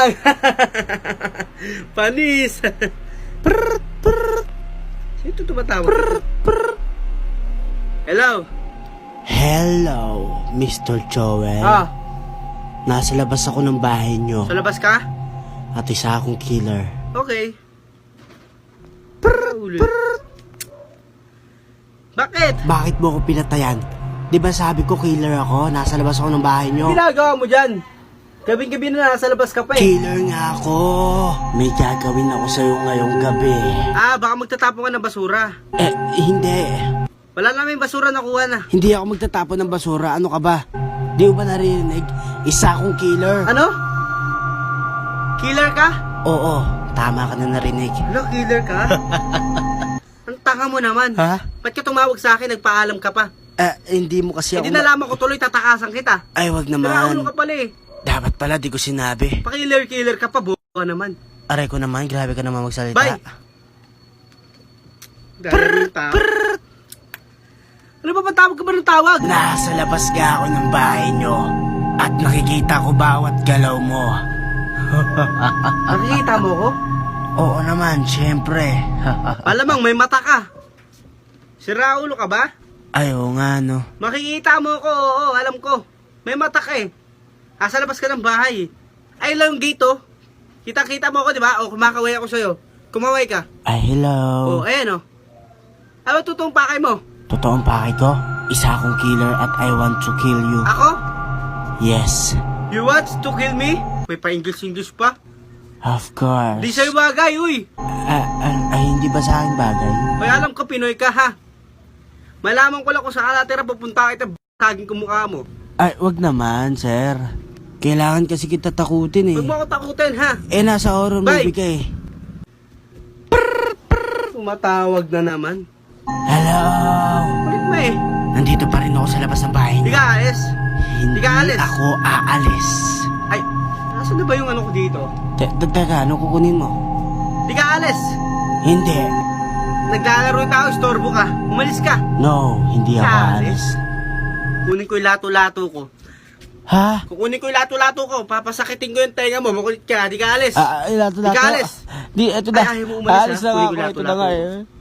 lang. Panis. Sino tumatawag? Hello? Hello, Mr. Joel. Ah, Nasa labas ako ng bahay nyo. sa labas ka? At isa akong killer. Okay. Bakit? Bakit mo ako pinatayan? Di ba sabi ko killer ako? Nasa labas ako ng bahay nyo. Ginagawa mo dyan? Gabing-gabi na nasa labas ka pa eh. Killer nga ako. May gagawin ako sa'yo ngayong gabi. Ah, baka magtatapon ka ng basura. Hindi. Wala namin basura nakuha na. Hindi ako magtatapon ng basura. Ano ka ba? Di mo ba narinig? Isa akong killer. Ano? Killer ka? Oo, tama ka na narinig. Hello, killer ka? Ang tanga mo naman. Ha? Ba't ka tumawag sa akin, nagpaalam ka pa? Hindi mo kasi Hindi ako... nalaman ko tuloy, tatakasan kita. Ay, wag Pero naman. ka pala eh. Dapat pala, di ko sinabi. Pa-killer ka pa, buo ka naman. Aray ko naman, grabe ka naman magsalita. Bye! Dahil yung tao. Ano ba ba tawag ka ba ng tawag? Nasa labas nga ako ng bahay nyo. At nakikita ko bawat galaw mo. Nakikita mo ko? Oo naman, syempre. Malamang may mata ka. Sira ulo ka ba? Ay, oo nga, no. Makikita mo ko, oo, alam ko. May mata ka eh. Asa labas ka ng bahay. Ay lang yung gate oh. Kita-kita mo ako, di ba? O, kumakaway ako sa'yo. Kumaway ka. Ay, hello. O, ayan oh. Ano totoong pakay mo? Totoong pakay ko, isa akong killer at I want to kill you. Ako? Yes, You want to kill me? May pa-English pa? of course. Di sa'yo bagay, uy. Ay, hindi ba sa akin bagay? May alam ko, Pinoy ka ha. Malaman ko lang kung saan natira, pupunta kita, kaging kumukha mo. Ay, wag naman, sir. Kailangan kasi kita takutin eh. Huwag mo ako takutin ha. Nasa horror Bye. movie ka eh. Tumatawag na naman. Hello! Ulit mo eh. Nandito pa rin ako sa labas ng bahay Di niyo. ka alis. Hindi Di ka alis. ako aalis. Ay, nasan na ba yung ano ko dito? Teka, ano kukunin mo? Di ka alis. Hindi. Naglalaro yung tao, istorbo ka. Umalis ka. No, hindi ako Aalis. aalis. Kunin ko yung lato-lato ko. Ha? Kukunin ko yung lato-lato ko. Papasakitin ko yung tenga mo. Makulit ka. Di ka alis. Lato-lato. Di ka alis. Di, eto na. Ay, ayaw mo umalis, Aalis ha? na nga Kunin ko ako. Ito na lato-lato nga ko. eh.